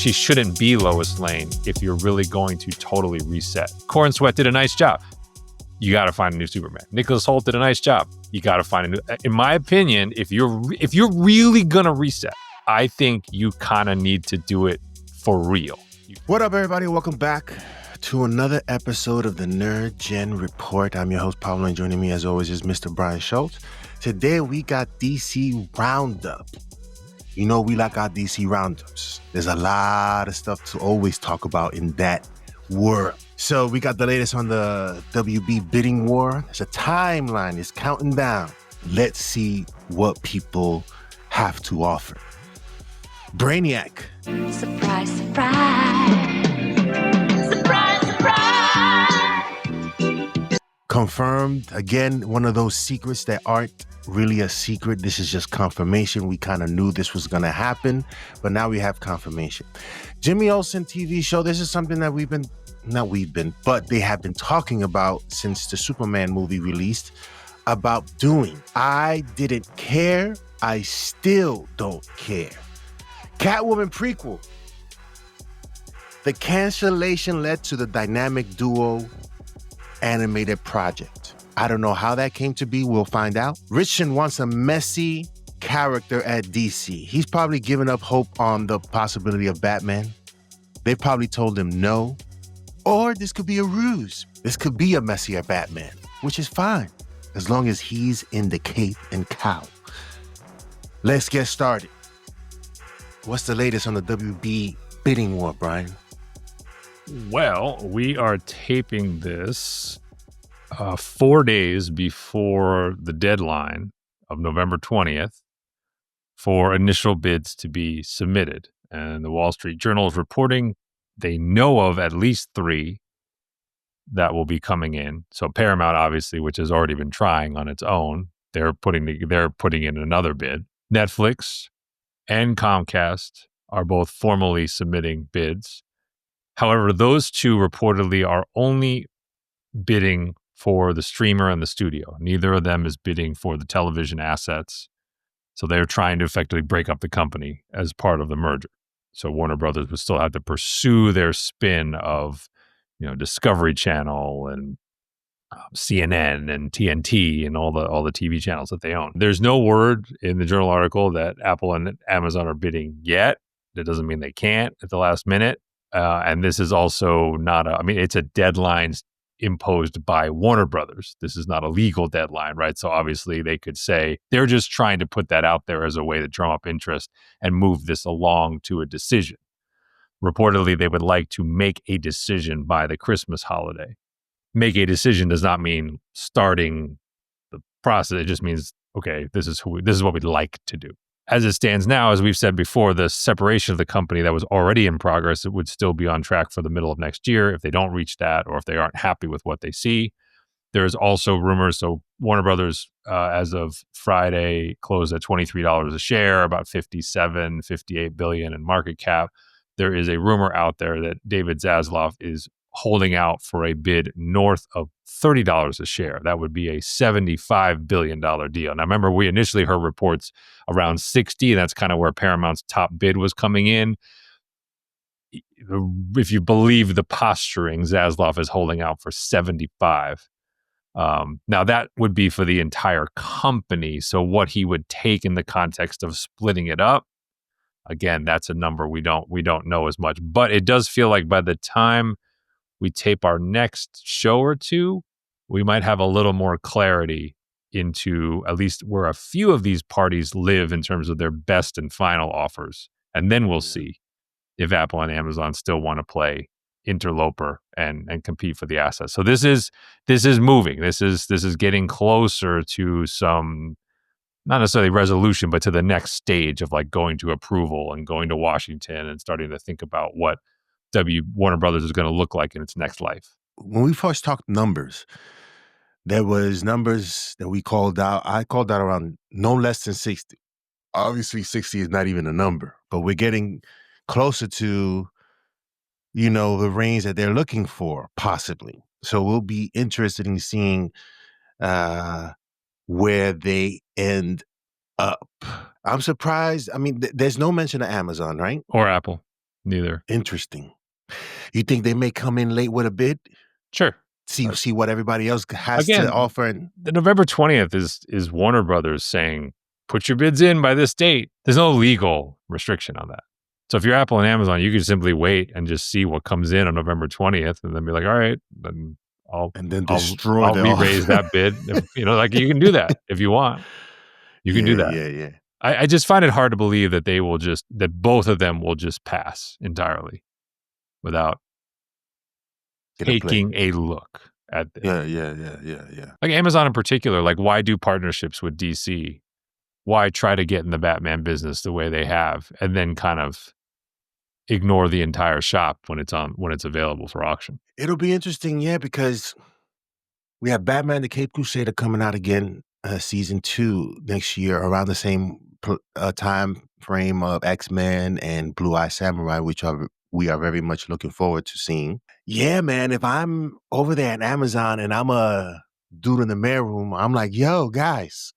she shouldn't be Lois Lane if you're really going to totally reset. Corn Sweat did a nice job. You got to find a new Superman. Nicholas Hoult did a nice job. You got to find a new. In my opinion, if you're really gonna reset, I think you kind of need to do it for real. What up, everybody? Welcome back to another episode of the Nerd Gen Report. I'm your host, Pablo, and joining me as always is Mr. Brian Schultz. Today we got DC Roundup. You know we like our DC Roundups. There's a lot of stuff to always talk about in that world. So we got the latest on the WB bidding war. There's a timeline. It's counting down. Let's see what people have to offer. Brainiac. Surprise, surprise. Surprise, surprise. Confirmed. Again, one of those secrets that aren't really a secret. This is just confirmation. We kind of knew this was going to happen, but now we have confirmation. Jimmy Olsen TV show. This is something that but they have been talking about since the Superman movie released about doing. I didn't care. I still don't care. Catwoman prequel. The cancellation led to the dynamic duo animated project. I don't know how that came to be. We'll find out. Ritchson wants a messy character at DC. He's probably given up hope on the possibility of Batman. They probably told him no. Or this could be a ruse. This could be a messier Batman, which is fine, as long as he's in the cape and cowl. Let's get started. What's the latest on the WB bidding war, Brian? Well, we are taping this 4 days before the deadline of November 20th for initial bids to be submitted. And the Wall Street Journal is reporting they know of at least 3 that will be coming in. So Paramount, obviously, which has already been trying on its own, they're putting in another bid. Netflix and Comcast are both formally submitting bids. However, those 2 reportedly are only bidding for the streamer and the studio. Neither of them is bidding for the television assets. So they're trying to effectively break up the company as part of the merger. So Warner Brothers would still have to pursue their spin of, Discovery Channel and CNN and TNT and all the TV channels that they own. There's no word in the Journal article that Apple and Amazon are bidding yet. That doesn't mean they can't at the last minute. And this is also it's a deadline imposed by Warner Brothers. This is not a legal deadline, right? So obviously they could say they're just trying to put that out there as a way to drum up interest and move this along to a decision. Reportedly, they would like to make a decision by the Christmas holiday. Make a decision does not mean starting the process. It just means, okay, this is what we'd like to do. As it stands now, as we've said before, the separation of the company that was already in progress, it would still be on track for the middle of next year if they don't reach that or if they aren't happy with what they see. There's also rumors, so Warner Brothers, as of Friday, closed at $23 a share, about $58 billion in market cap. There is a rumor out there that David Zaslav is holding out for a bid north of $30 a share. That would be a $75 billion deal. Now, remember, we initially heard reports around 60, and that's kind of where Paramount's top bid was coming in. If you believe the posturing, Zaslav is holding out for 75. Now, that would be for the entire company. So what he would take in the context of splitting it up, again, that's a number we don't know as much. But it does feel like by the time we tape our next show or two, we might have a little more clarity into at least where a few of these parties live in terms of their best and final offers. And then we'll see if Apple and Amazon still want to play interloper and compete for the assets. So this is moving. This is getting closer to some, not necessarily resolution, but to the next stage of like going to approval and going to Washington and starting to think about what Warner Brothers is going to look like in its next life. When we first talked numbers, there was numbers that we called out. I called out around no less than 60. Obviously, 60 is not even a number, but we're getting closer to, the range that they're looking for, possibly. So we'll be interested in seeing where they end up. I'm surprised. I mean, there's no mention of Amazon, right? Or Apple. Neither. Interesting. You think they may come in late with a bid? Sure. See what everybody else has Again, to offer. And the November 20th is Warner Brothers saying, put your bids in by this date. There's no legal restriction on that. So if you're Apple and Amazon, you can simply wait and just see what comes in on November 20th and then be like, all right, then I'll destroy I'll re-raise that bid. If, like you can do that if you want. You can do that. Yeah. I just find it hard to believe that that both of them will just pass entirely without taking a look at this. Yeah. Like Amazon in particular, like why do partnerships with DC? Why try to get in the Batman business the way they have and then kind of ignore the entire shop when it's available for auction? It'll be interesting, yeah, because we have Batman the Caped Crusader coming out again, season 2 next year around the same time frame of X-Men and Blue Eye Samurai, which we are very much looking forward to seeing. Yeah, man, if I'm over there at Amazon and I'm a dude in the mailroom, I'm like, yo, guys.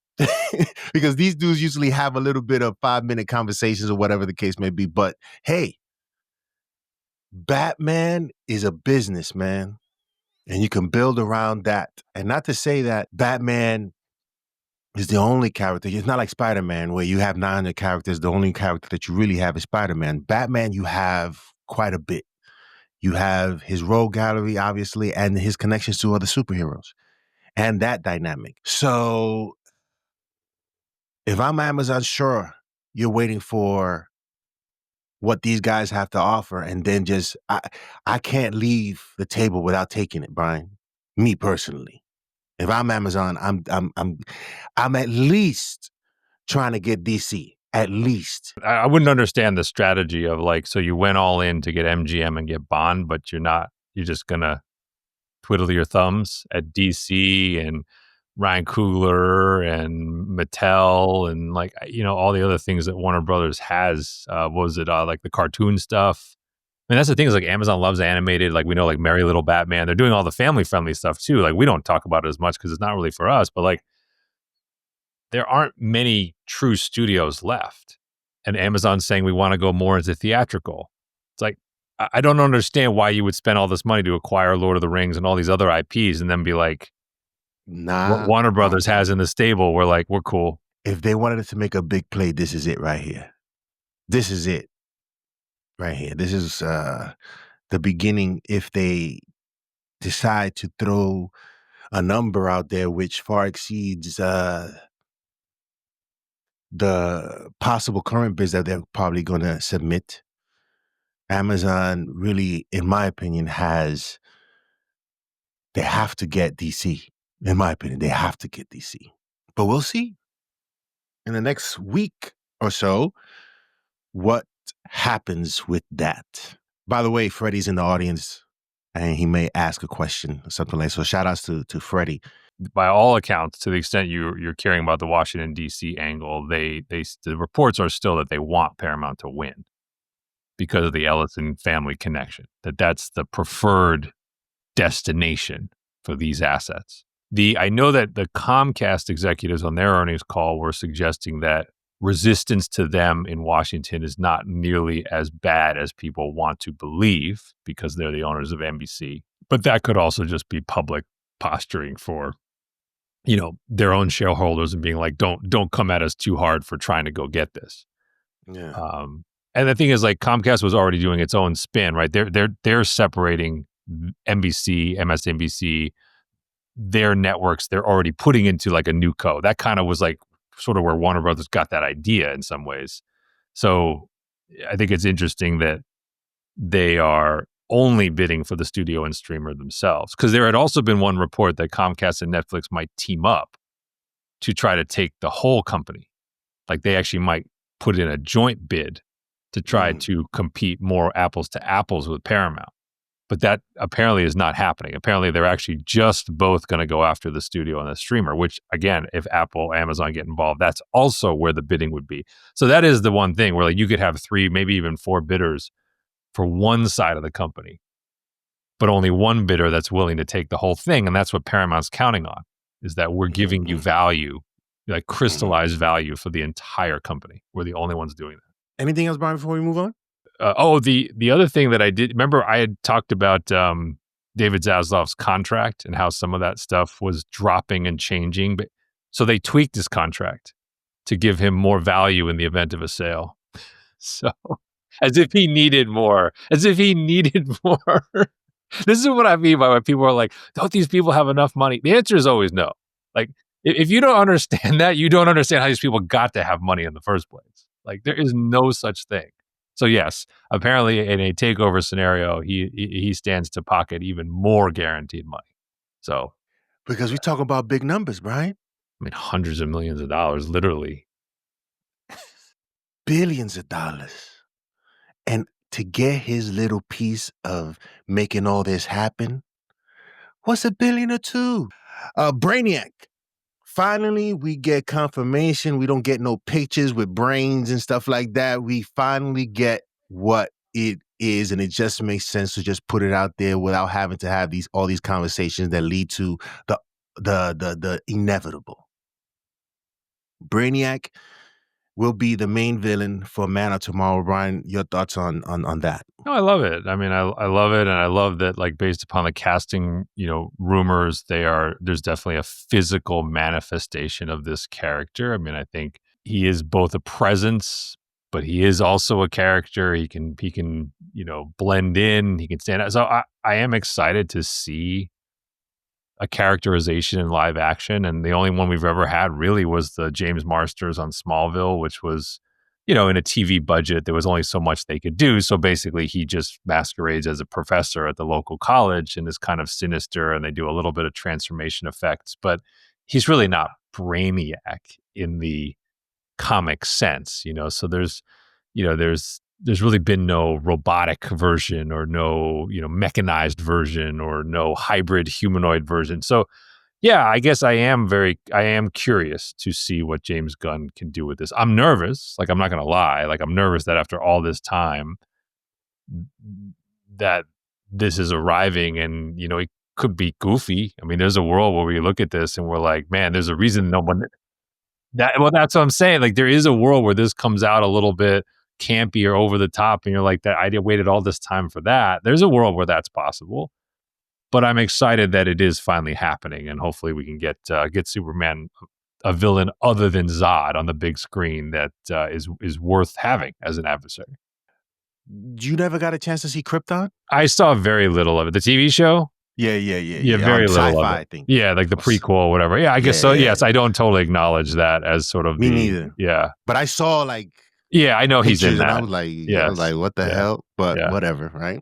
Because these dudes usually have a little bit of 5-minute conversations or whatever the case may be. But hey, Batman is a business, man. And you can build around that. And not to say that Batman is the only character. It's not like Spider-Man where you have 900 characters. The only character that you really have is Spider-Man. Batman, you have quite a bit. You have his role gallery, obviously, and his connections to other superheroes and that dynamic. So if I'm Amazon, sure, you're waiting for what these guys have to offer, and then just I can't leave the table without taking it, Brian. Me personally, if I'm Amazon, I'm at least trying to get DC. At least I wouldn't understand the strategy of like, so you went all in to get MGM and get Bond, but you're just gonna twiddle your thumbs at DC and Ryan Coogler and Mattel and like, all the other things that Warner Brothers has. What was it? Like the cartoon stuff. I mean, that's the thing is like Amazon loves animated, like we know like Merry Little Batman. They're doing all the family friendly stuff too. Like we don't talk about it as much because it's not really for us, but like there aren't many true studios left. And Amazon's saying we want to go more into theatrical. It's like, I don't understand why you would spend all this money to acquire Lord of the Rings and all these other IPs and then be like, what Warner Brothers has in the stable, we're cool. If they wanted to make a big play, this is it right here. This is it right here. This is the beginning. If they decide to throw a number out there which far exceeds the possible current bids that they're probably going to submit, Amazon really, in my opinion, they have to get DC. In my opinion, they have to get DC. But we'll see in the next week or so what happens with that. By the way, Freddie's in the audience and he may ask a question or something like that. So shout outs to Freddie. By all accounts, to the extent you're caring about the Washington, D.C. angle, the reports are still that they want Paramount to win because of the Ellison family connection, that's the preferred destination for these assets. I know that the Comcast executives on their earnings call were suggesting that resistance to them in Washington is not nearly as bad as people want to believe because they're the owners of NBC. But that could also just be public posturing for, their own shareholders and being like, don't come at us too hard for trying to go get this. Yeah. And the thing is, like, Comcast was already doing its own spin, right? They're separating NBC, MSNBC, their networks. They're already putting into like a new co. That kind of was like sort of where Warner Brothers got that idea in some ways. So I think it's interesting that they are only bidding for the studio and streamer themselves, because there had also been one report that Comcast and Netflix might team up to try to take the whole company. Like they actually might put in a joint bid to try to compete more apples to apples with Paramount. But that apparently is not happening. Apparently they're actually just both going to go after the studio and the streamer, which again, if Apple, Amazon get involved, that's also where the bidding would be. So that is the one thing where like you could have 3, maybe even 4 bidders for one side of the company, but only one bidder that's willing to take the whole thing. And that's what Paramount's counting on, is that we're giving you value, like crystallized value for the entire company. We're the only ones doing that. Anything else, Brian, before we move on? the other thing that I did, remember I had talked about David Zaslav's contract and how some of that stuff was dropping and changing. But so they tweaked his contract to give him more value in the event of a sale. So as if he needed more, as if he needed more. This is what I mean by when people are like, don't these people have enough money? The answer is always no. Like, if you don't understand that, you don't understand how these people got to have money in the first place. Like, there is no such thing. So yes, apparently in a takeover scenario, he stands to pocket even more guaranteed money. So Because we talk about big numbers, Brian. I mean, hundreds of millions of dollars, literally. Billions of dollars. And to get his little piece of making all this happen, what's $1 billion or $2 billion? Brainiac. Finally, we get confirmation. We don't get no pictures with brains and stuff like that. We finally get what it is, and it just makes sense to just put it out there without having to have all these conversations that lead to the inevitable. Brainiac will be the main villain for Man of Tomorrow. Brian, your thoughts on that? No, I love it. I mean, I love it, and I love that, like, based upon the casting, rumors, there's definitely a physical manifestation of this character. I mean, I think he is both a presence, but he is also a character. He can blend in. He can stand out. So I am excited to see a characterization in live action, and the only one we've ever had really was the James Marsters on Smallville, which was, in a TV budget, there was only so much they could do. So basically he just masquerades as a professor at the local college and is kind of sinister, and they do a little bit of transformation effects, but he's really not Brainiac in the comic sense, so there's really been no robotic version or no, mechanized version or no hybrid humanoid version. So yeah, I guess I am curious to see what James Gunn can do with this. I'm nervous. Like, I'm not going to lie. Like, I'm nervous that after all this time that this is arriving, and, it could be goofy. I mean, there's a world where we look at this and we're like, man, there's a reason no one that's what I'm saying. Like, there is a world where this comes out a little bit campy or over the top, and you're like, that I waited all this time for that. There's a world where that's possible, but I'm excited that it is finally happening, and hopefully we can get Superman, a villain other than Zod, on the big screen that is worth having as an adversary. You never got a chance to see Krypton? I saw very little of it. The TV show. Yeah. Very little Sci-fi, of it. I think. Yeah, like the prequel or whatever. Yeah, I guess so. Yes, I don't totally acknowledge that as sort of me neither. Yeah, but I saw yeah, I know he's in that. And I was like, what the hell? But whatever, right?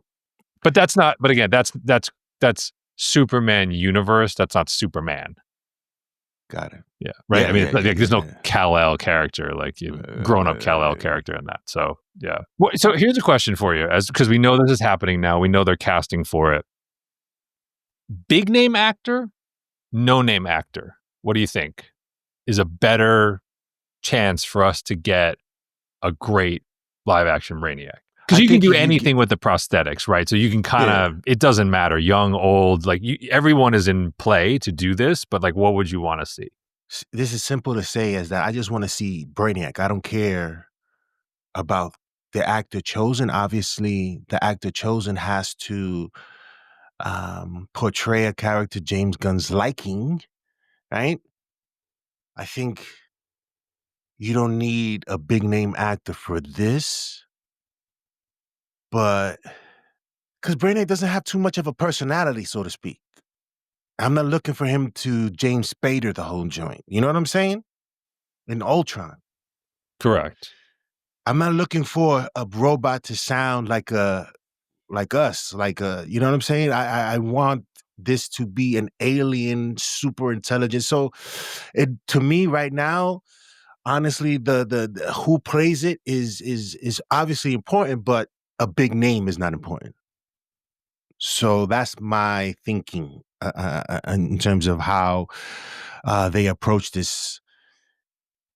But that's not. But again, that's Superman universe. That's not Superman. Got it. Yeah, right. There's no Kal-El character, like grown-up Kal-El character in that. So yeah. So here's a question for you, because we know this is happening now. We know they're casting for it. Big name actor, no name actor. What do you think is a better chance for us to get a great live action Brainiac? Because you can do anything with the prosthetics, right? So you can kind of, it doesn't matter, young, old, like everyone is in play to do this, but like, what would you want to see? This is simple to say, is that I just want to see Brainiac. I don't care about the actor chosen. Obviously, the actor chosen has to portray a character James Gunn's liking, right? I think you don't need a big name actor for this, but because Brainiac doesn't have too much of a personality, so to speak. I'm not looking for him to James Spader the whole joint. You know what I'm saying? In Ultron. Correct. I'm not looking for a robot to sound like us, you know what I'm saying? I want this to be an alien, super intelligent. So to me right now, honestly, the who plays it is obviously important, but a big name is not important. So that's my thinking in terms of how they approach this.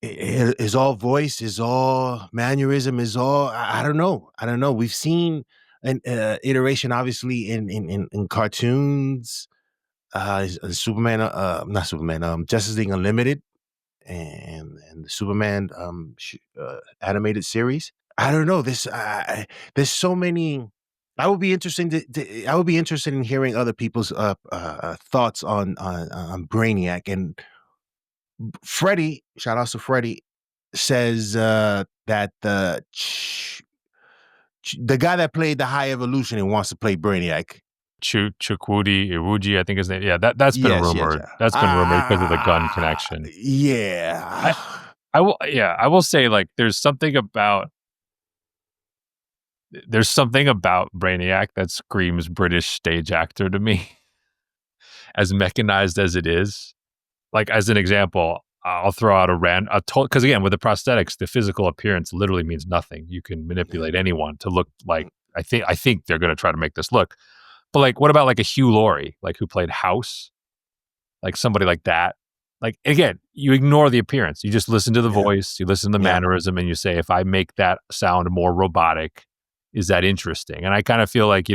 Is all voice, is all mannerism, is all I don't know. We've seen an iteration, obviously, in cartoons, Superman, not Superman, Justice League Unlimited, and the Superman animated series. I don't know. There's so many. I would be I would be interested in hearing other people's thoughts on Brainiac. And Freddie, shout out to Freddie, says that the guy that played the High Evolution and wants to play Brainiac. Chukwudi Iwuji, I think his name. Yeah, that's been rumored. That's been rumored because of the Gunn connection. Yeah. I will say, like, there's something about Brainiac that screams British stage actor to me, as mechanized as it is. Like, as an example, I'll throw out because again, with the prosthetics, the physical appearance literally means nothing. You can manipulate anyone to look like. I think they're going to try to make this look. But like, what about like a Hugh Laurie, like who played House, like somebody like that? Like, again, you ignore the appearance. You just listen to the voice, you listen to the mannerism, and you say, if I make that sound more robotic, is that interesting? And I kind of feel like,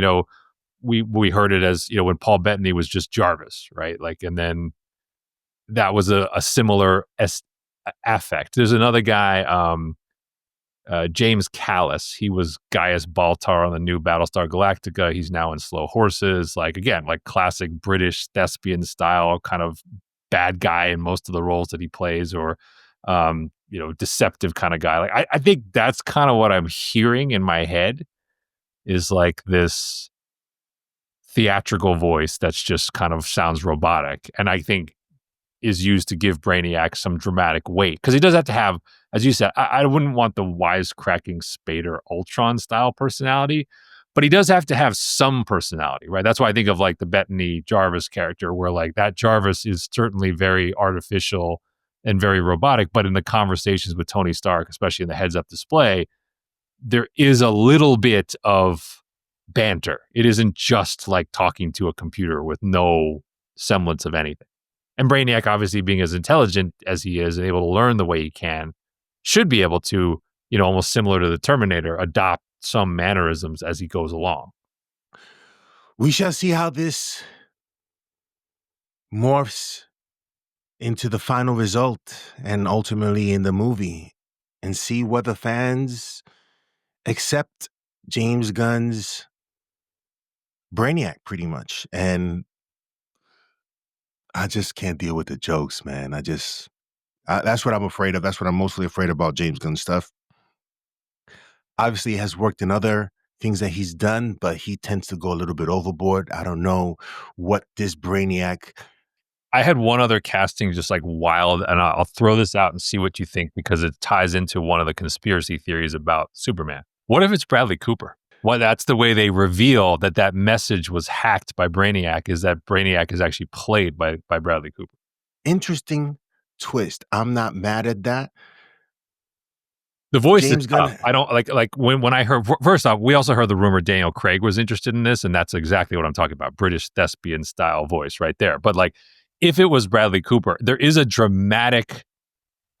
we heard it as, when Paul Bettany was just Jarvis, right? Like, and then that was a similar affect. There's another guy, James Callis. He was Gaius Baltar on the new Battlestar Galactica. He's now in Slow Horses. Like, again, like classic British thespian style kind of bad guy in most of the roles that he plays, or deceptive kind of guy. Like, I think that's kind of what I'm hearing in my head, is like this theatrical voice that's just kind of sounds robotic, and I think is used to give Brainiac some dramatic weight, because he does have to have, as you said, I wouldn't want the wisecracking Spader Ultron style personality, but he does have to have some personality, right? That's why I think of like the Bettany Jarvis character, where like that Jarvis is certainly very artificial and very robotic, but in the conversations with Tony Stark, especially in the heads-up display, there is a little bit of banter. It isn't just like talking to a computer with no semblance of anything. And Brainiac, obviously being as intelligent as he is and able to learn the way he can, should be able to, almost similar to the Terminator, adopt some mannerisms as he goes along. We shall see how this morphs into the final result and ultimately in the movie, and see whether fans accept James Gunn's Brainiac pretty much. And I just can't deal with the jokes, man. That's what I'm afraid of. That's what I'm mostly afraid about James Gunn stuff. Obviously, he has worked in other things that he's done, but he tends to go a little bit overboard. I don't know what this Brainiac. I had one other casting just like wild, and I'll throw this out and see what you think, because it ties into one of the conspiracy theories about Superman. What if it's Bradley Cooper? Well, that's the way they reveal that message was hacked by Brainiac, is that Brainiac is actually played by Bradley Cooper. Interesting twist. I'm not mad at that. The voice James is Gunn. I don't like when I heard, first off, we also heard the rumor Daniel Craig was interested in this, and that's exactly what I'm talking about. British thespian style voice right there. But like, if it was Bradley Cooper, there is a dramatic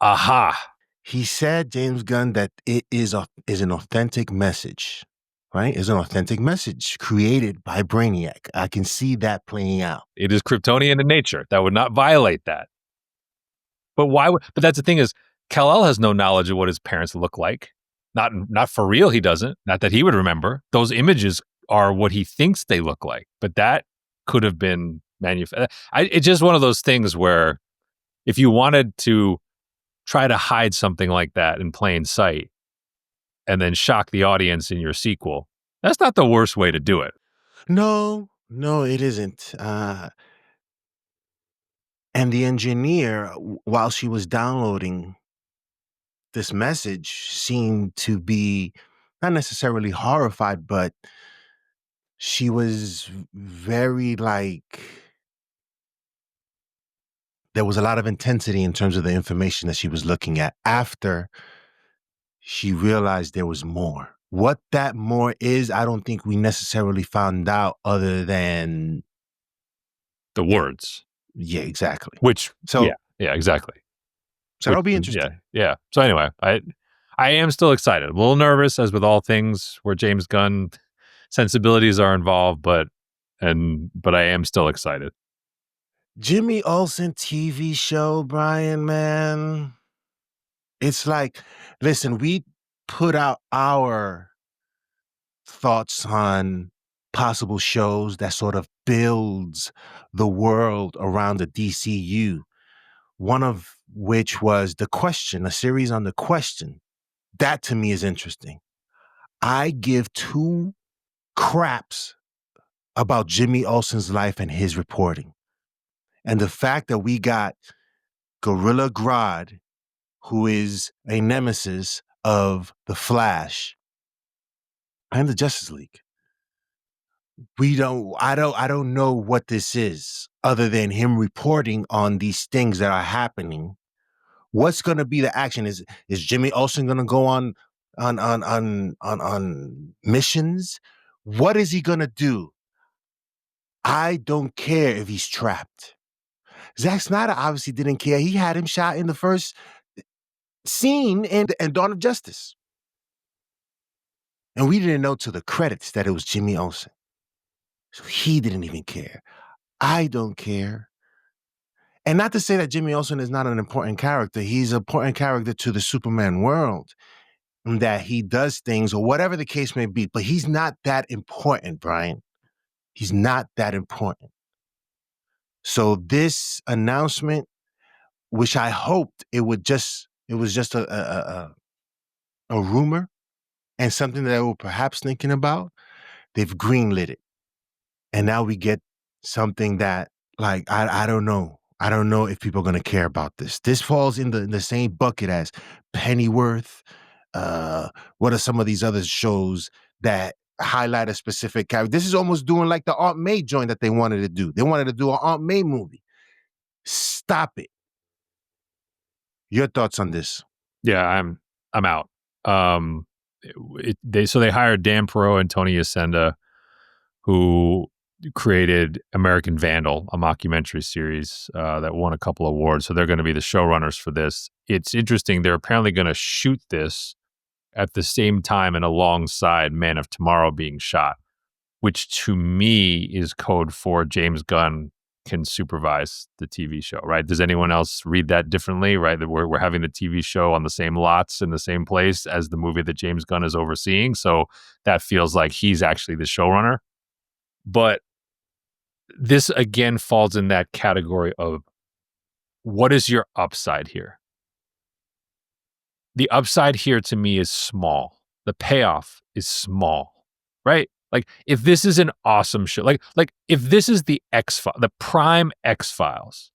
aha. He said, James Gunn, that it is an authentic message. Right? It's an authentic message created by Brainiac. I can see that playing out. It is Kryptonian in nature. That would not violate that. But why would? But that's the thing, is Kal-El has no knowledge of what his parents look like. Not for real, he doesn't. Not that he would remember. Those images are what he thinks they look like. But that could have been manufactured. It's just one of those things where if you wanted to try to hide something like that in plain sight, and then shock the audience in your sequel, that's not the worst way to do it. No, it isn't. And the engineer, while she was downloading this message, seemed to be not necessarily horrified, but she was very there was a lot of intensity in terms of the information that she was looking at after she realized there was more. What that more is, I don't think we necessarily found out, other than the words. Yeah, exactly. Yeah, exactly. So that'll be interesting. Yeah. So anyway, I am still excited. A little nervous, as with all things where James Gunn sensibilities are involved, but I am still excited. Jimmy Olsen TV show, Brian, man. It's like, listen, we put out our thoughts on possible shows that sort of builds the world around the DCU. One of which was The Question, a series on The Question. That to me is interesting. I give two craps about Jimmy Olsen's life and his reporting. And the fact that we got Gorilla Grodd, who is a nemesis of The Flash and the Justice League. I don't know what this is other than him reporting on these things that are happening. What's going to be the action? Is Jimmy Olsen going to go on missions? What is he going to do? I don't care if he's trapped. Zack Snyder obviously didn't care. He had him shot in the first scene in Dawn of Justice. And we didn't know till the credits that it was Jimmy Olsen. So he didn't even care. I don't care. And not to say that Jimmy Olsen is not an important character. He's an important character to the Superman world, and that he does things or whatever the case may be. But he's not that important, Brian. He's not that important. So this announcement, which I hoped it was just a rumor and something that they were perhaps thinking about, they've greenlit it. And now we get something that, like, I don't know. I don't know if people are going to care about this. This falls in the same bucket as Pennyworth. What are some of these other shows that highlight a specific character? This is almost doing like the Aunt May joint that they wanted to do. They wanted to do an Aunt May movie. Stop it. Your thoughts on this? Yeah, I'm out. They hired Dan Perot and Tony Yacenda, who created American Vandal, a mockumentary series that won a couple awards. So they're going to be the showrunners for this. It's interesting. They're apparently going to shoot this at the same time and alongside Man of Tomorrow being shot, which to me is code for James Gunn can supervise the TV show, right? Does anyone else read that differently, right? That we're having the TV show on the same lots in the same place as the movie that James Gunn is overseeing. So that feels like he's actually the showrunner. But this again falls in that category of what is your upside here? The upside here to me is small. The payoff is small, right? Like if this is an awesome show, like if this is the the prime X-Files,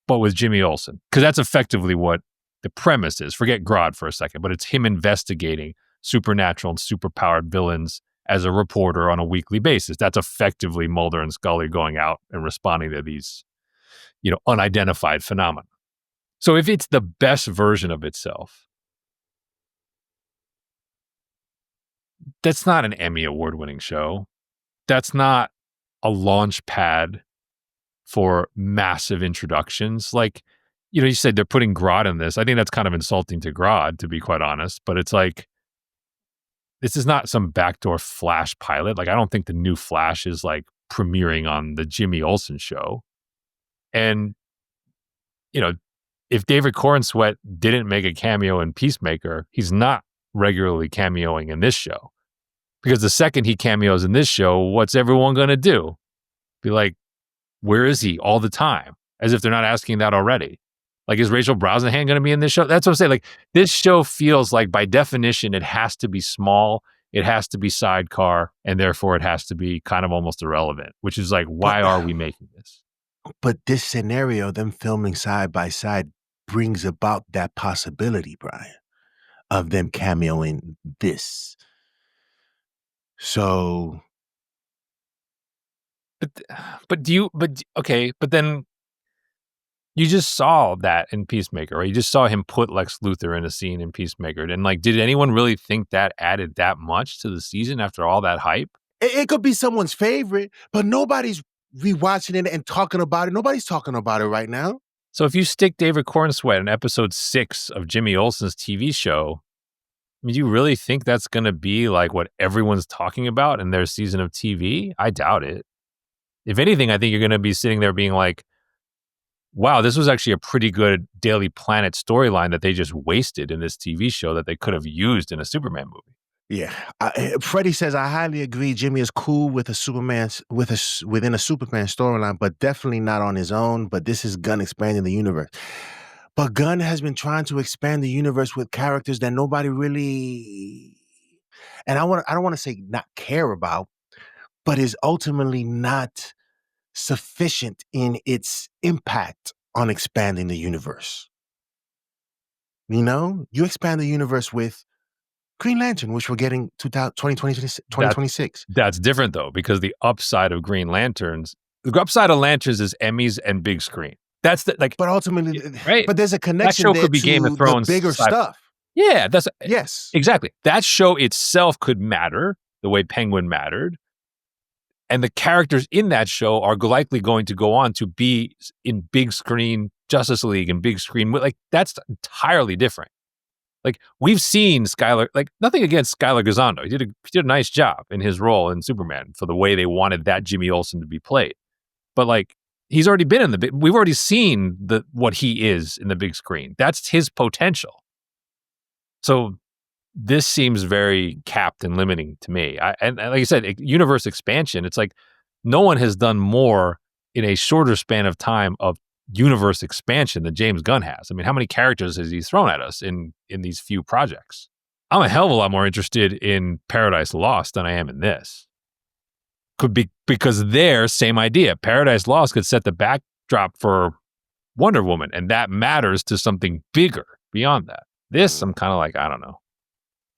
but with Jimmy Olsen, because that's effectively what the premise is. Forget Grodd for a second, but it's him investigating supernatural and superpowered villains as a reporter on a weekly basis. That's effectively Mulder and Scully going out and responding to these, unidentified phenomena. So if it's the best version of itself, that's not an Emmy award-winning show. That's not a launch pad for massive introductions. Like, you said they're putting Grodd in this. I think that's kind of insulting to Grodd, to be quite honest. But it's like, this is not some backdoor Flash pilot. Like, I don't think the new Flash is like premiering on the Jimmy Olsen show. And, if David Corenswet didn't make a cameo in Peacemaker, he's not regularly cameoing in this show. Because the second he cameos in this show, what's everyone going to do? Be like, where is he all the time? As if they're not asking that already. Like, is Rachel Brosnahan going to be in this show? That's what I'm saying. Like, this show feels like, by definition, it has to be small, it has to be sidecar, and therefore it has to be kind of almost irrelevant, which is like, why are we making this? But this scenario, them filming side by side, brings about that possibility, Brian, of them cameoing this. So, but then you just saw that in Peacemaker, right? You just saw him put Lex Luthor in a scene in Peacemaker. And like, did anyone really think that added that much to the season after all that hype? It could be someone's favorite, but nobody's rewatching it and talking about it. Nobody's talking about it right now. So if you stick David Corenswet in episode 6 of Jimmy Olsen's TV show, I mean, do you really think that's going to be like what everyone's talking about in their season of TV? I doubt it. If anything, I think you're going to be sitting there being like, wow, this was actually a pretty good Daily Planet storyline that they just wasted in this TV show that they could have used in a Superman movie. Yeah, Freddie says I highly agree. Jimmy is cool with within a Superman storyline, but definitely not on his own. But this is Gunn expanding the universe. But Gunn has been trying to expand the universe with characters that nobody really, and I don't want to say not care about, but is ultimately not sufficient in its impact on expanding the universe. You know, you expand the universe with Green Lantern, which we're getting 2026. That's different though, because the upside of Green Lanterns, the upside of Lanterns is Emmys and big screen. That's but ultimately, right. But there's a connection that show there could be to Game of Thrones the bigger stuff. Yeah, yes, exactly. That show itself could matter the way Penguin mattered, and the characters in that show are likely going to go on to be in big screen Justice League and big screen. Like that's entirely different. Like we've seen Skylar, like nothing against Skylar Gisondo. He did a nice job in his role in Superman for the way they wanted that Jimmy Olsen to be played. But like he's already been in we've already seen what he is in the big screen. That's his potential. So this seems very capped and limiting to me. And like I said, universe expansion, it's like no one has done more in a shorter span of time of universe expansion that James Gunn has. I mean, how many characters has he thrown at us in these few projects? I'm a hell of a lot more interested in Paradise Lost than I am in this. Could be because same idea. Paradise Lost could set the backdrop for Wonder Woman, and that matters to something bigger beyond that. This, I'm kind of like, I don't know.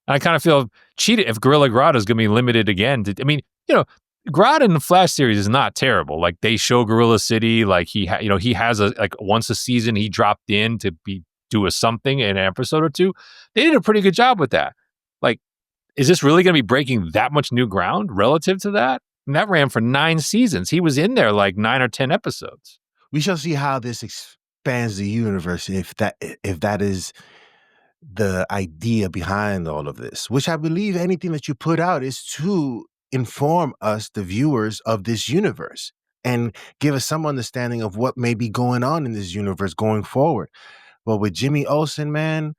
I kind of feel cheated if Gorilla Grodd is going to be limited again. Grodd in the Flash series is not terrible. Like they show Gorilla City, like he has once a season he dropped in to do something in an episode or two. They did a pretty good job with that. Like, is this really going to be breaking that much new ground relative to that? And that ran for 9 seasons. He was in there like 9 or 10 episodes. We shall see how this expands the universe if that is the idea behind all of this, which I believe anything that you put out is to inform us, the viewers of this universe, and give us some understanding of what may be going on in this universe going forward. But with Jimmy Olsen, man,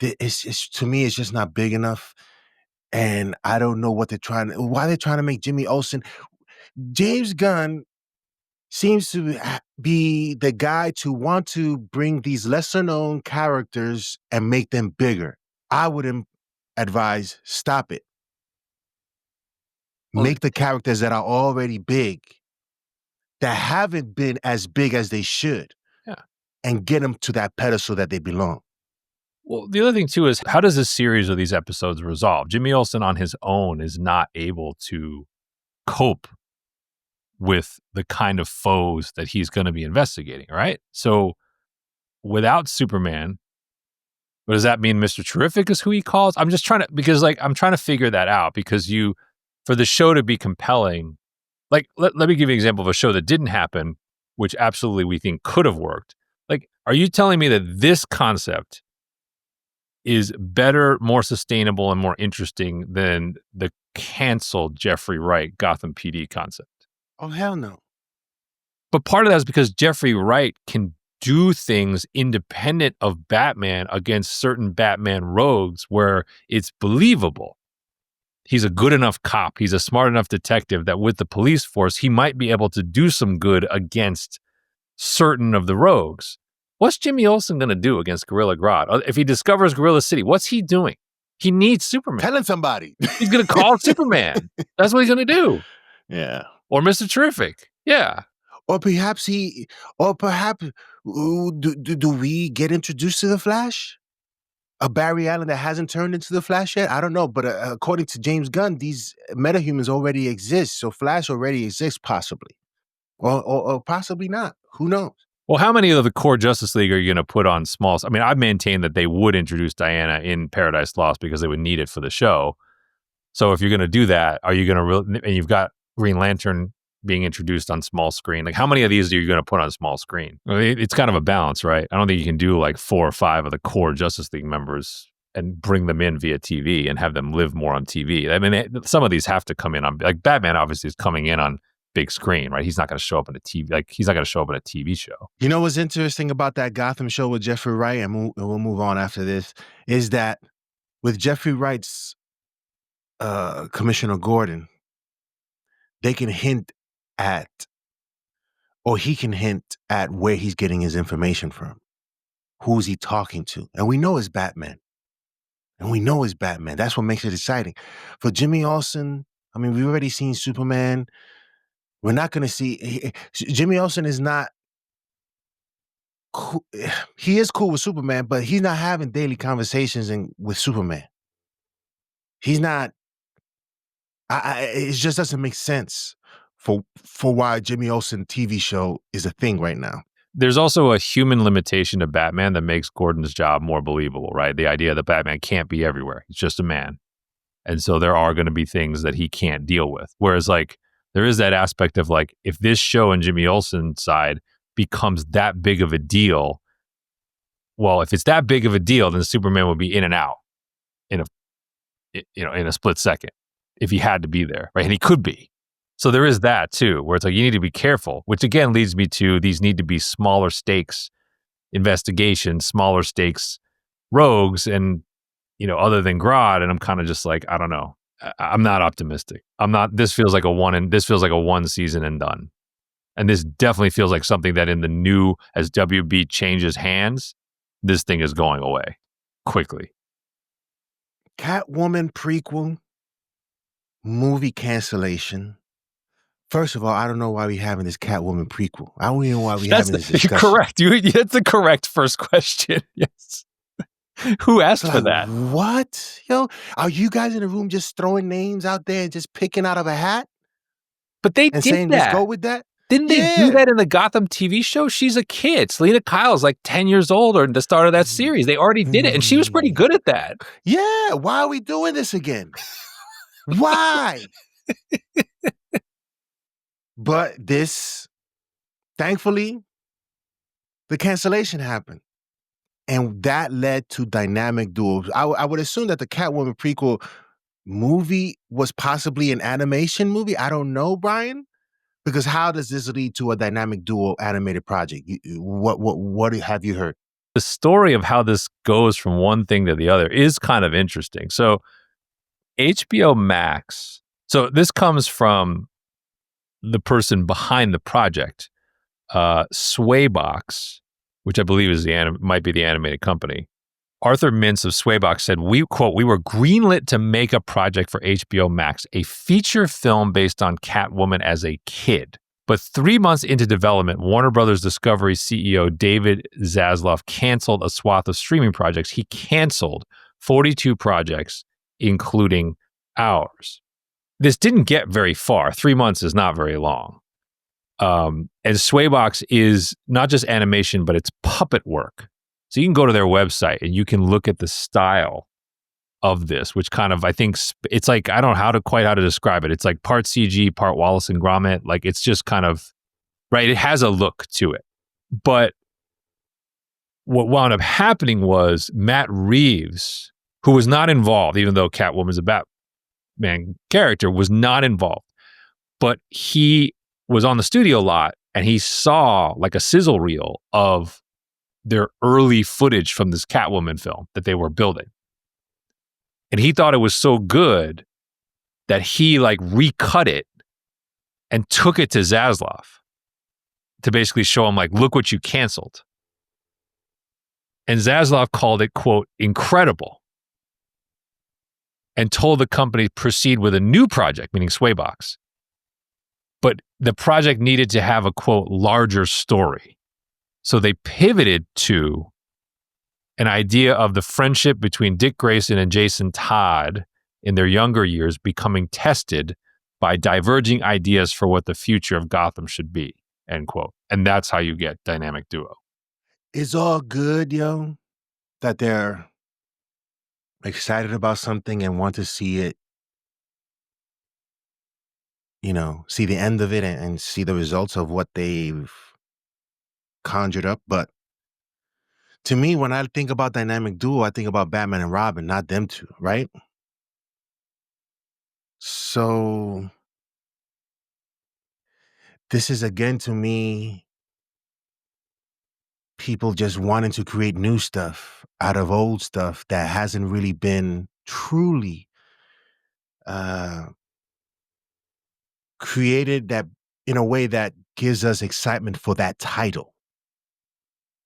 it's to me, it's just not big enough. And I don't know why they're trying to make Jimmy Olsen. James Gunn seems to be the guy to want to bring these lesser known characters and make them bigger. I would advise stop it. Make the characters that are already big, that haven't been as big as they should, and get them to that pedestal that they belong. Well, the other thing too is how does this series or these episodes resolve? Jimmy Olsen on his own is not able to cope with the kind of foes that he's going to be investigating, right? So without Superman, what does that mean? Mr. Terrific is who he calls? I'm just trying to figure that out because for the show to be compelling, like let me give you an example of a show that didn't happen, which absolutely we think could have worked. Like, are you telling me that this concept is better, more sustainable, and more interesting than the canceled Jeffrey Wright Gotham PD concept? Oh, hell no. But part of that is because Jeffrey Wright can do things independent of Batman against certain Batman rogues where it's believable. He's a good enough cop. He's a smart enough detective that with the police force, he might be able to do some good against certain of the rogues. What's Jimmy Olsen going to do against Gorilla Grodd? If he discovers Gorilla City, what's he doing? He needs Superman. Telling somebody. He's going to call Superman. That's what he's going to do. Yeah. Or Mr. Terrific. Yeah. Or perhaps do we get introduced to the Flash? A Barry Allen that hasn't turned into the Flash yet? I don't know, but according to James Gunn, these metahumans already exist, so Flash already exists, possibly, or possibly not. Who knows? Well, how many of the core Justice League are you going to put on small? I mean, I've maintained that they would introduce Diana in Paradise Lost because they would need it for the show. So if you're going to do that, are you going to and you've got Green Lantern being introduced on small screen? Like, how many of these are you going to put on small screen? I mean, it's kind of a balance, right? I don't think you can do like 4 or 5 of the core Justice League members and bring them in via TV and have them live more on TV. I mean, some of these have to come in on, like Batman obviously is coming in on big screen, right? He's not going to show up in a TV, like he's not going to show up in a TV show. You know what's interesting about that Gotham show with Jeffrey Wright, and we'll move on after this, is that with Jeffrey Wright's Commissioner Gordon, they can hint at, or he can hint at where he's getting his information from. Who's he talking to? And we know it's Batman. That's what makes it exciting. For Jimmy Olsen, I mean, we've already seen Superman. We're not going to see... Jimmy Olsen is not... Cool. He is cool with Superman, but he's not having daily conversations with Superman. He's not... it just doesn't make sense for why Jimmy Olsen TV show is a thing right now. There's also a human limitation to Batman that makes Gordon's job more believable, right? The idea that Batman can't be everywhere. He's just a man. And so there are going to be things that he can't deal with. Whereas like there is that aspect of like, if this show in Jimmy Olsen's side becomes that big of a deal, well, if it's that big of a deal, then Superman would be in and out in a split second if he had to be there, right? And he could be. So there is that too, where it's like you need to be careful, which again leads me to these need to be smaller stakes investigations, smaller stakes rogues, and other than Grodd. And I'm kind of just like, I don't know. I'm not optimistic. This feels like a one season and done. And this definitely feels like something that in the new, as WB changes hands, this thing is going away quickly. Catwoman prequel, movie cancellation. First of all, I don't know why we're having this Catwoman prequel. I don't even know why we're having this discussion. You're correct. That's the correct first question. Yes. Who asked for that? What? Yo, are you guys in the room just throwing names out there and just picking out of a hat? But they and did saying, that. Let's go with that? Didn't they do that in the Gotham TV show? She's a kid. Selena Kyle's like 10 years older at the start of that series. They already did it, and she was pretty good at that. Yeah, why are we doing this again? Why? But thankfully, the cancellation happened. And that led to dynamic duos. I would assume that the Catwoman prequel movie was possibly an animation movie. I don't know, Brian. Because how does this lead to a dynamic duo animated project? What have you heard? The story of how this goes from one thing to the other is kind of interesting. So HBO Max, so this comes from the person behind the project, Swaybox, which I believe is might be the animated company. Arthur Mintz of Swaybox said, we were greenlit to make a project for HBO Max, a feature film based on Catwoman as a kid. But 3 months into development, Warner Brothers Discovery CEO David Zaslav canceled a swath of streaming projects. He canceled 42 projects, including ours. This didn't get very far. 3 months is not very long. And Swaybox is not just animation, but it's puppet work. So you can go to their website and you can look at the style of this, which kind of, I think, it's like, I don't know how to describe it. It's like part CG, part Wallace and Gromit. Like, it's just kind of, right? It has a look to it. But what wound up happening was Matt Reeves, who was not involved, even though Catwoman is a Batman character, was not involved. But he was on the studio lot and he saw like a sizzle reel of their early footage from this Catwoman film that they were building. And he thought it was so good that he like recut it and took it to Zaslav to basically show him like, look what you canceled. And Zaslav called it, quote, incredible, and told the company to proceed with a new project, meaning Swaybox. But the project needed to have a, quote, larger story. So they pivoted to an idea of the friendship between Dick Grayson and Jason Todd in their younger years becoming tested by diverging ideas for what the future of Gotham should be, end quote. And that's how you get dynamic duo. It's all good, yo, that they're excited about something and want to see it, see the end of it and see the results of what they've conjured up. But to me, when I think about dynamic duo, I think about Batman and Robin, not them two, right? So this is again to me people just wanting to create new stuff out of old stuff that hasn't really been truly created that in a way that gives us excitement for that title,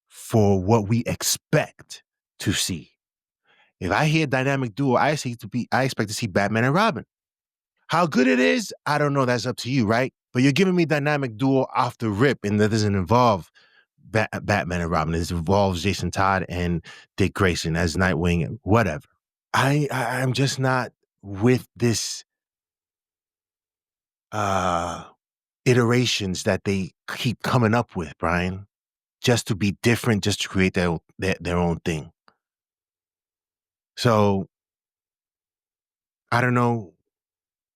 for what we expect to see. If I hear dynamic duo, I expect to see Batman and Robin. How good it is, I don't know. That's up to you, right? But you're giving me dynamic duo off the rip, and that doesn't involve Batman and Robin. It involves Jason Todd and Dick Grayson as Nightwing and whatever. I'm just not with this iterations that they keep coming up with, Brian, just to be different, just to create their own thing. So I don't know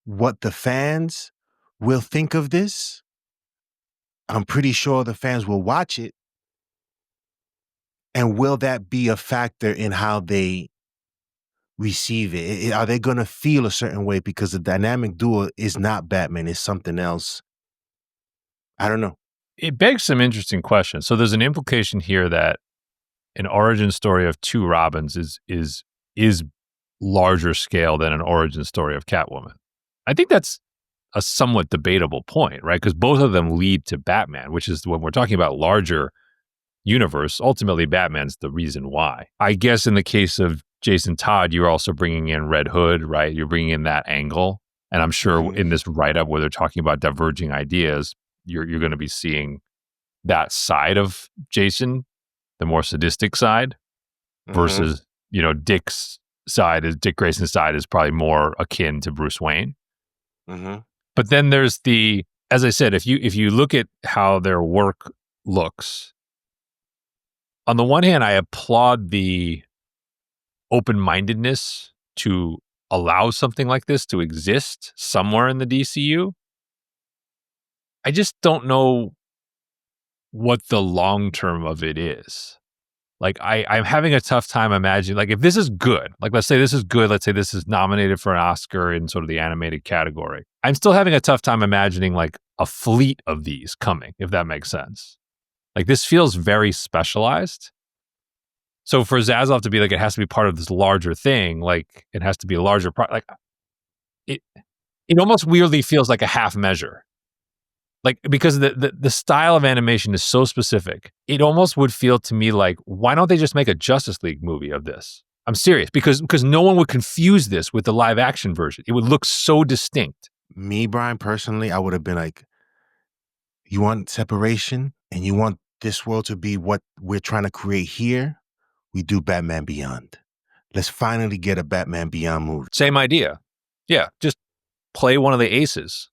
what the fans will think of this. I'm pretty sure the fans will watch it. And will that be a factor in how they receive it? Are they going to feel a certain way because the dynamic duo is not Batman, it's something else? I don't know. It begs some interesting questions. So there's an implication here that an origin story of two Robins is larger scale than an origin story of Catwoman. I think that's a somewhat debatable point, right? Because both of them lead to Batman, which is when we're talking about larger universe, ultimately Batman's the reason why. I guess in the case of Jason Todd, you're also bringing in Red Hood, right? You're bringing in that angle. And I'm sure in this write-up where they're talking about diverging ideas, you're going to be seeing that side of Jason, the more sadistic side, versus, Dick Grayson's side is probably more akin to Bruce Wayne. But then there's as I said, if you look at how their work looks, on the one hand, I applaud the open-mindedness to allow something like this to exist somewhere in the DCU. I just don't know what the long term of it is. Like, I'm having a tough time imagining, like, if this is good, like, let's say this is good, let's say this is nominated for an Oscar in sort of the animated category. I'm still having a tough time imagining, like, a fleet of these coming, if that makes sense. Like, this feels very specialized. So for Zaslav to be like, it has to be part of this larger thing, like, it has to be a larger like, it almost weirdly feels like a half measure. Like, because the style of animation is so specific, it almost would feel to me like, why don't they just make a Justice League movie of this? I'm serious, because no one would confuse this with the live action version. It would look so distinct. Me, Brian, personally, I would have been like, you want separation and you want this world to be what we're trying to create here? We do Batman Beyond. Let's finally get a Batman Beyond movie. Same idea. Yeah, just play one of the aces.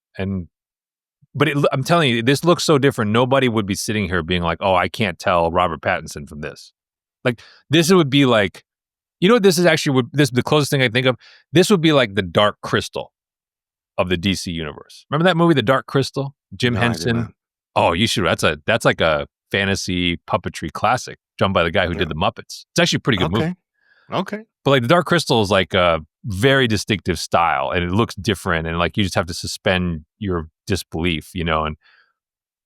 But I'm telling you, this looks so different. Nobody would be sitting here being like, oh, I can't tell Robert Pattinson from this. Like, this would be like, this is actually the closest thing I think of. This would be like the Dark Crystal of the DC universe. Remember that movie, The Dark Crystal? Jim Henson. Oh, you should. That's like a fantasy puppetry classic, done by the guy who did the Muppets. It's actually a pretty good movie. Okay. But like the Dark Crystal is like a very distinctive style, and it looks different, and like you just have to suspend your disbelief,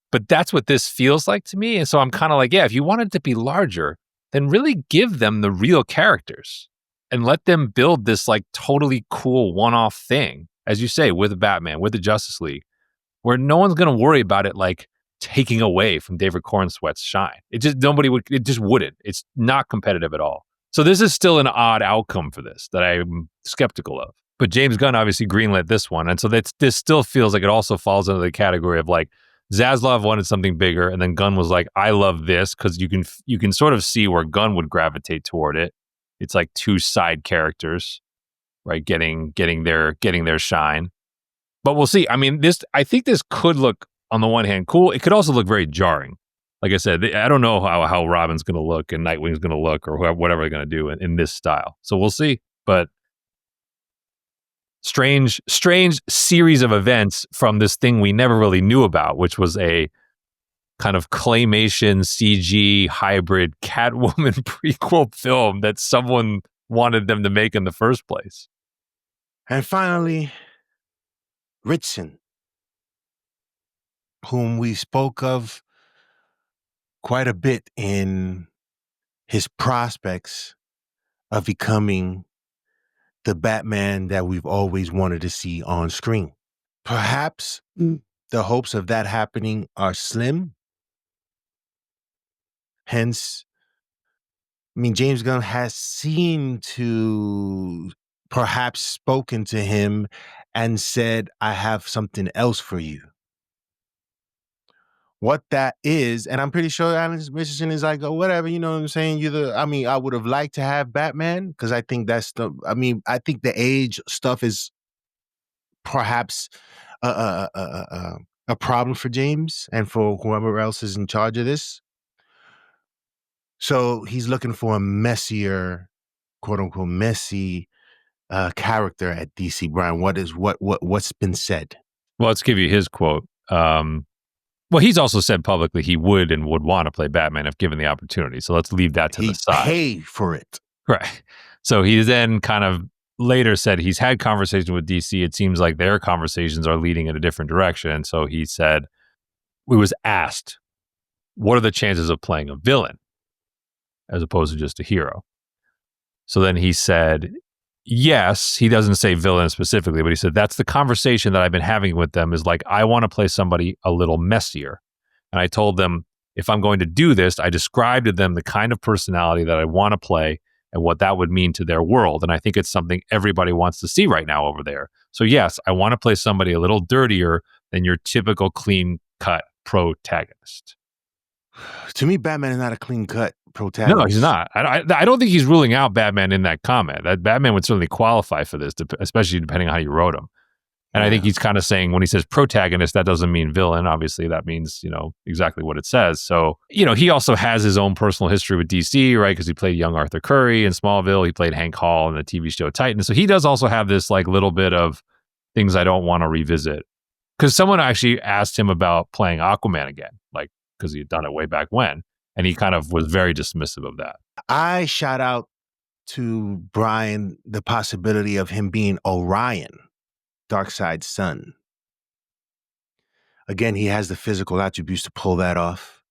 but that's what this feels like to me. And so I'm kind of like, yeah, if you want it to be larger, then really give them the real characters and let them build this like totally cool one-off thing, as you say, with the Batman, with the Justice League, where no one's going to worry about it like taking away from David Cornsweat's shine. It just wouldn't. It's not competitive at all. So this is still an odd outcome for this that I'm skeptical of. But James Gunn obviously greenlit this one. And so this still feels like it also falls into the category of like, Zaslav wanted something bigger, and then Gunn was like, I love this, because you can sort of see where Gunn would gravitate toward it. It's like two side characters, right, getting their shine. But we'll see. I mean, I think this could look, on the one hand, cool. It could also look very jarring. Like I said, I don't know how Robin's going to look and Nightwing's going to look, or whatever they're going to do in this style. So we'll see. But strange series of events from this thing we never really knew about, which was a kind of claymation CG hybrid Catwoman prequel film that someone wanted them to make in the first place. And finally, Ritchson. whom we spoke of quite a bit in his prospects of becoming the Batman that we've always wanted to see on screen. Perhaps the hopes of that happening are slim. Hence, I mean, James Gunn has seemed to perhaps spoken to him and said, I have something else for you. What that is, and I'm pretty sure Alan Ritchson is like, oh, whatever, you know what I'm saying? I would have liked to have Batman because I think I think the age stuff is perhaps a problem for James and for whoever else is in charge of this. So he's looking for a messier, quote unquote, messy character at DC. Brian, what's been said? Well, let's give you his quote. Well, he's also said publicly he would and would want to play Batman if given the opportunity. So let's leave that to the side. Pay for it. Right. So he then kind of later said he's had conversations with DC. It seems like their conversations are leading in a different direction. So he said, we was asked, what are the chances of playing a villain as opposed to just a hero? So then he said, yes, he doesn't say villain specifically, but he said, that's the conversation that I've been having with them is like, I want to play somebody a little messier. And I told them, if I'm going to do this, I described to them the kind of personality that I want to play and what that would mean to their world. And I think it's something everybody wants to see right now over there. So yes, I want to play somebody a little dirtier than your typical clean-cut protagonist. To me, Batman is not a clean-cut protagonist. No, he's not. I don't think he's ruling out Batman in that comment. That Batman would certainly qualify for this, especially depending on how you wrote him. And I think he's kind of saying when he says protagonist, that doesn't mean villain. Obviously, that means, exactly what it says. So, he also has his own personal history with DC, right? Because he played young Arthur Curry in Smallville. He played Hank Hall in the TV show Titan. So he does also have this like little bit of things I don't want to revisit. Because someone actually asked him about playing Aquaman again, like because he had done it way back when. And he kind of was very dismissive of that. I shout out to Brian the possibility of him being Orion, Darkseid's son. Again, he has the physical attributes to pull that off.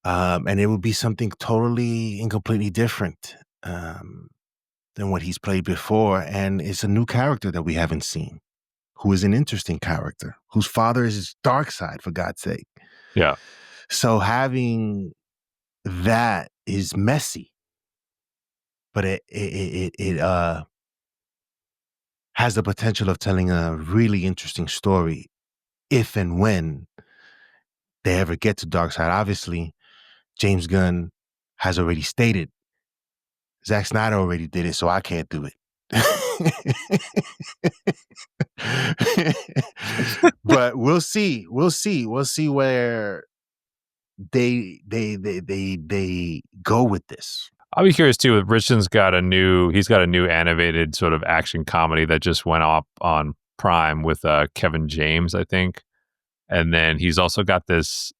And it would be something totally and completely different than what he's played before. And it's a new character that we haven't seen, who is an interesting character, whose father is Darkseid, for God's sake. Yeah. So having that is messy, but it has the potential of telling a really interesting story if and when they ever get to Darkseid. Obviously, James Gunn has already stated, Zack Snyder already did it, so I can't do it. But we'll see where they go with this. I'll be curious too. Ritchson's got a new animated sort of action comedy that just went off on Prime with Kevin James, I think. And then he's also got this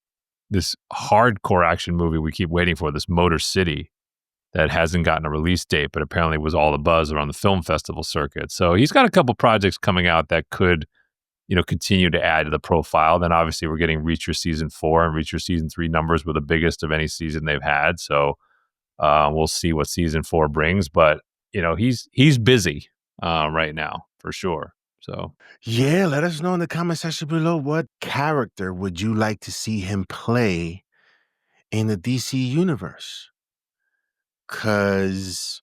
hardcore action movie we keep waiting for, this Motor City, that hasn't gotten a release date, but apparently was all the buzz around the film festival circuit. So he's got a couple projects coming out that could, continue to add to the profile. Then obviously we're getting Reacher season 4, and Reacher season 3 numbers were the biggest of any season they've had. So we'll see what season 4 brings, but he's busy right now for sure. So yeah, let us know in the comment section below, what character would you like to see him play in the DC universe? Because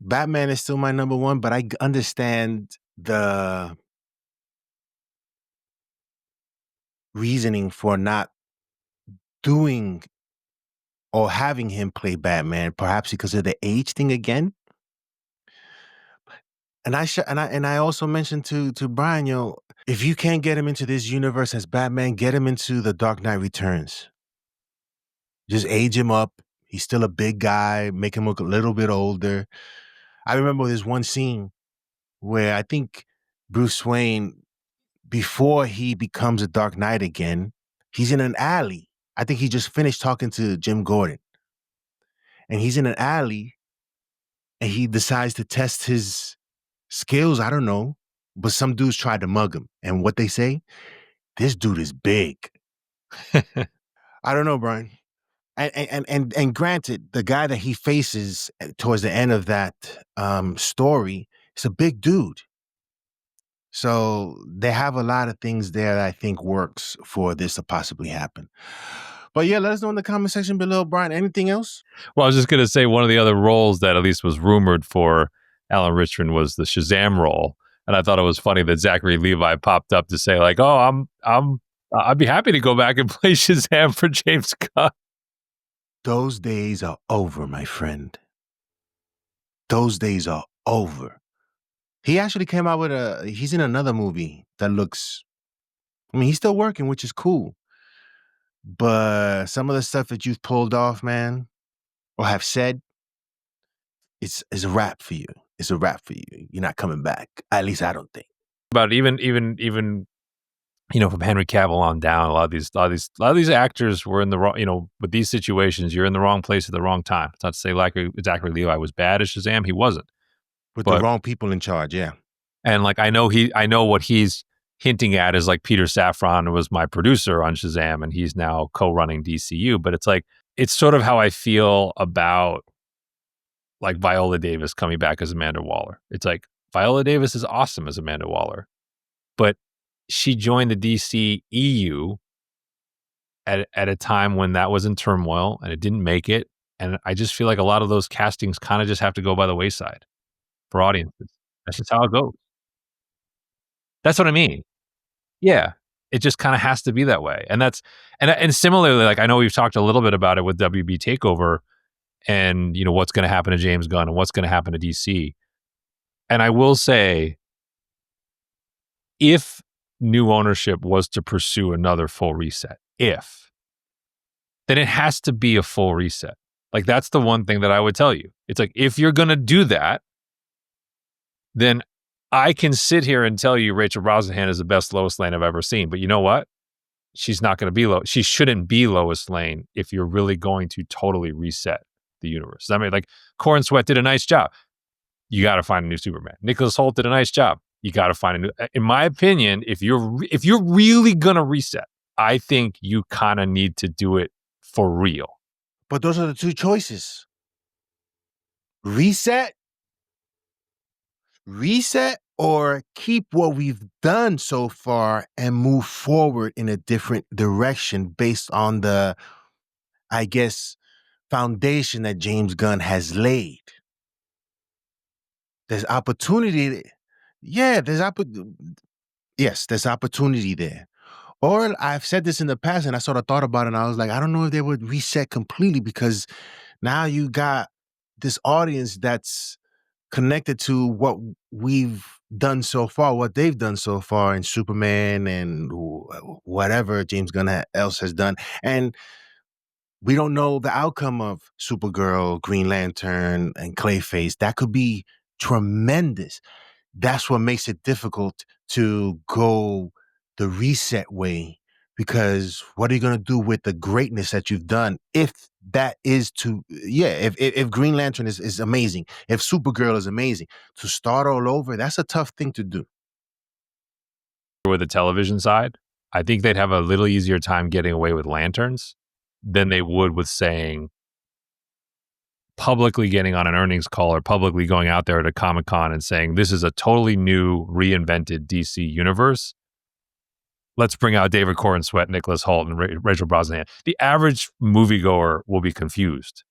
Batman is still my number one, but I understand the reasoning for not doing or having him play Batman, perhaps because of the age thing again. And I also mentioned to Brian, if you can't get him into this universe as Batman, get him into the Dark Knight Returns. Just age him up. He's still a big guy. Make him look a little bit older. I remember there's one scene where I think Bruce Wayne, before he becomes a Dark Knight again, he's in an alley. I think he just finished talking to Jim Gordon. And he's in an alley and he decides to test his skills. I don't know. But some dudes tried to mug him. And what they say, this dude is big. I don't know, Brian. And granted, the guy that he faces towards the end of that story is a big dude. So they have a lot of things there that I think works for this to possibly happen. But yeah, let us know in the comment section below, Brian. Anything else? Well, I was just going to say one of the other roles that at least was rumored for Alan Ritchson was the Shazam role, and I thought it was funny that Zachary Levi popped up to say like, "Oh, I'd be happy to go back and play Shazam for James Gunn." Those days are over, my friend. Those days are over. He actually came out with he's in another movie that looks, I mean, he's still working, which is cool. But some of the stuff that you've pulled off, man, or have said, it's a wrap for you. It's a wrap for you. You're not coming back. At least I don't think. But even from Henry Cavill on down, a lot of these actors were in the wrong. With these situations, you're in the wrong place at the wrong time. It's not to say like Zachary Levi was bad as Shazam. He wasn't. With the wrong people in charge, yeah. And like I know what he's hinting at is like Peter Safran was my producer on Shazam, and he's now co-running DCU. But it's like it's sort of how I feel about like Viola Davis coming back as Amanda Waller. It's like Viola Davis is awesome as Amanda Waller, but she joined the DCEU at a time when that was in turmoil and it didn't make it. And I just feel like a lot of those castings kind of just have to go by the wayside for audiences. That's just how it goes. That's what I mean. Yeah. It just kind of has to be that way. And similarly, like I know we've talked a little bit about it with WB Takeover and what's going to happen to James Gunn and what's going to happen to DC. And I will say, if new ownership was to pursue another full reset, then it has to be a full reset. Like that's the one thing that I would tell you. It's like, if you're going to do that, then I can sit here and tell you Rachel Brosnahan is the best Lois Lane I've ever seen. But you know what? She's not going to be she shouldn't be Lois Lane if you're really going to totally reset the universe. I mean, like Corin Sweat did a nice job. You got to find a new Superman. Nicholas Hoult did a nice job. You got to find a new. In my opinion, if you're really going to reset, I think you kind of need to do it for real. But those are the two choices. Reset or keep what we've done so far and move forward in a different direction based on the, I guess, foundation that James Gunn has laid. There's opportunity. Yeah, there's opportunity there. Or I've said this in the past and I sort of thought about it and I was like, I don't know if they would reset completely because now you got this audience that's connected to what we've done so far, what they've done so far in Superman and whatever James Gunn else has done. And we don't know the outcome of Supergirl, Green Lantern, and Clayface. That could be tremendous. That's what makes it difficult to go the reset way, because what are you going to do with the greatness that you've done if that is if Green Lantern is amazing, if Supergirl is amazing, to start all over, that's a tough thing to do. With the television side, I think they'd have a little easier time getting away with Lanterns than they would with saying publicly getting on an earnings call or publicly going out there at a Comic-Con and saying, this is a totally new, reinvented DC universe. Let's bring out David Corin Sweat, Nicholas Hoult, and Rachel Brosnahan. The average moviegoer will be confused.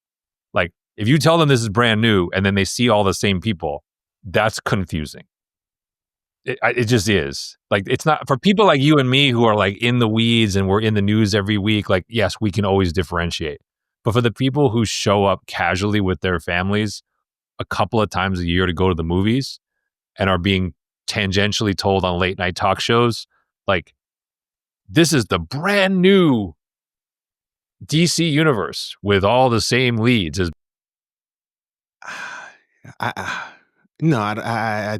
Like, if you tell them this is brand new and then they see all the same people, that's confusing. It just is. Like, it's not for people like you and me who are like in the weeds and we're in the news every week. Like, yes, we can always differentiate. But for the people who show up casually with their families a couple of times a year to go to the movies and are being tangentially told on late night talk shows, like, this is the brand new DC universe with all the same leads. I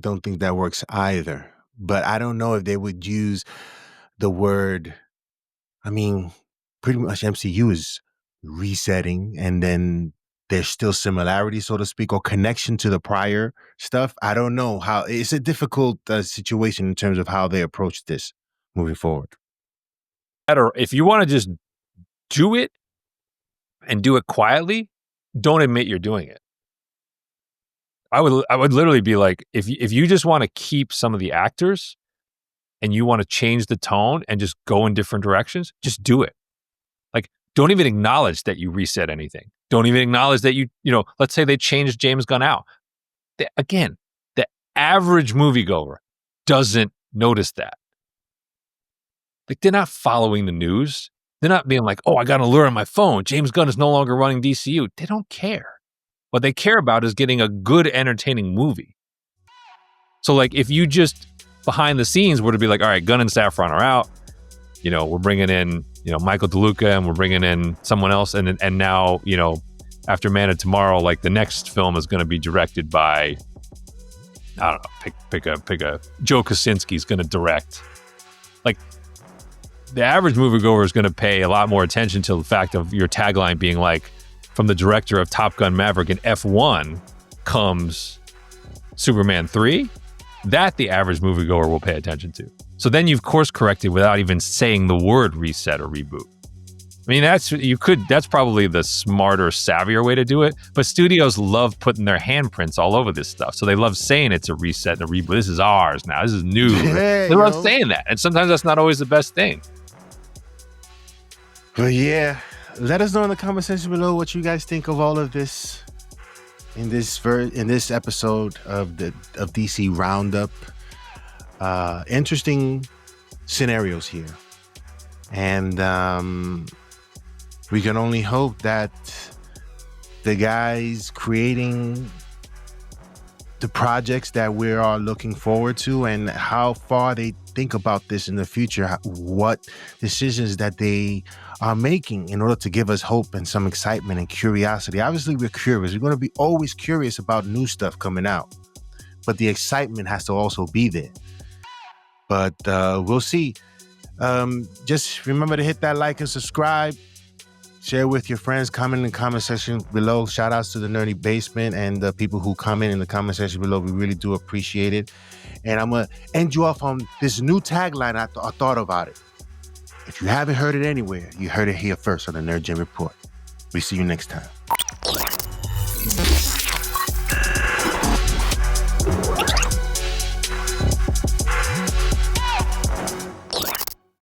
don't think that works either. But I don't know if they would use the word. I mean, pretty much MCU is resetting, and then there's still similarity, so to speak, or connection to the prior stuff. I don't know how. It's a difficult situation in terms of how they approach this moving forward. Or if you want to just do it and do it quietly, don't admit you're doing it. I would literally be like, if you just want to keep some of the actors and you want to change the tone and just go in different directions, just do it. Like, don't even acknowledge that you reset anything. Don't even acknowledge that let's say they changed James Gunn out. Again, the average moviegoer doesn't notice that. Like, they're not following the news. They're not being like, oh, I got an alert on my phone. James Gunn is no longer running DCU. They don't care. What they care about is getting a good, entertaining movie. So, like, if you just behind the scenes were to be like, all right, Gunn and Safran are out. We're bringing in, Michael DeLuca, and we're bringing in someone else. And now, after Man of Tomorrow, like, the next film is going to be directed by, I don't know, pick a Joe Kosinski's going to direct. Like, the average moviegoer is going to pay a lot more attention to the fact of your tagline being like, from the director of Top Gun Maverick and F1 comes Superman 3. That the average moviegoer will pay attention to. So then you've course corrected without even saying the word reset or reboot. I mean, that's probably the smarter, savvier way to do it. But studios love putting their handprints all over this stuff. So they love saying it's a reset and a reboot. This is ours now. This is new. They love saying that. And sometimes that's not always the best thing. But yeah, let us know in the comment section below what you guys think of all of this in this episode of DC Roundup. Interesting scenarios here, and we can only hope that the guys creating the projects that we are looking forward to and how far they think about this in the future, what decisions that they are making in order to give us hope and some excitement and curiosity. Obviously, we're curious. We're going to be always curious about new stuff coming out, but the excitement has to also be there. But we'll see. Just remember to hit that like and subscribe. Share with your friends. Comment in the comment section below. Shout outs to the Nerdy Basement and the people who comment in the comment section below. We really do appreciate it. And I'm going to end you off on this new tagline I thought about it. If you haven't heard it anywhere, you heard it here first on the Nerd Gen Report. We see you next time.